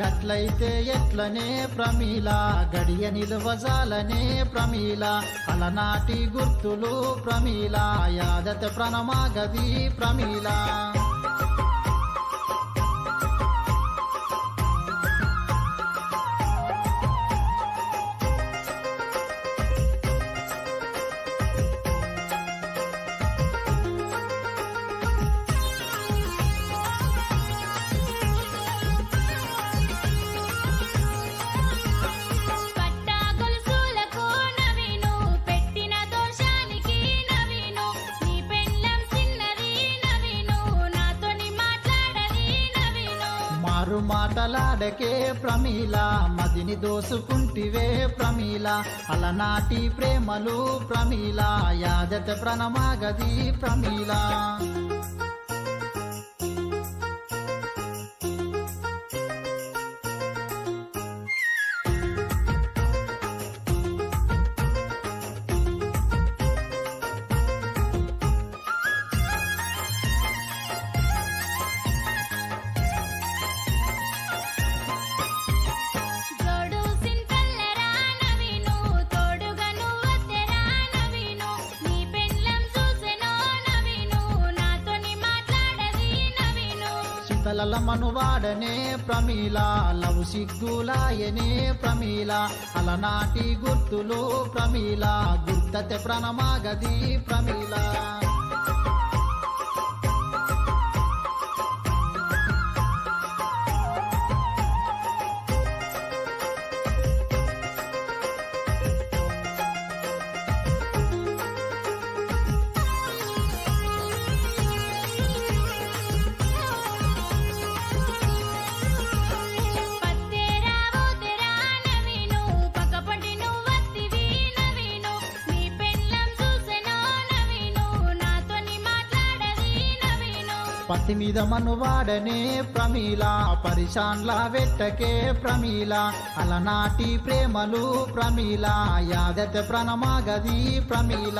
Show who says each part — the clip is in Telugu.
Speaker 1: గట్లయితే ఎట్లనే ప్రమీల గడియ నిలువజాలనే ప్రమీల అలనాటి గుర్తులు ప్రమీల యాదత ప్రణమాగది ప్రమీల మాటలాడకే ప్రమీల మదిని దోసుకుంటివే ప్రమీల అలనాటి ప్రేమలు ప్రమీల యాదత ప్రణమాగది ప్రమీల తలల మనువాడనే ప్రమీల లవు సిగ్గులాయనే ప్రమీల అలనాటి గుర్తులు ప్రమీల గుర్తతే ప్రణమాగది ప్రమీల పత్తి మీద మనువాడనే ప్రమీల పరిశాన్లా వెట్టకే ప్రమీల అలనాటి ప్రేమలు ప్రమీల యాదత ప్రణమాగది ప్రమీల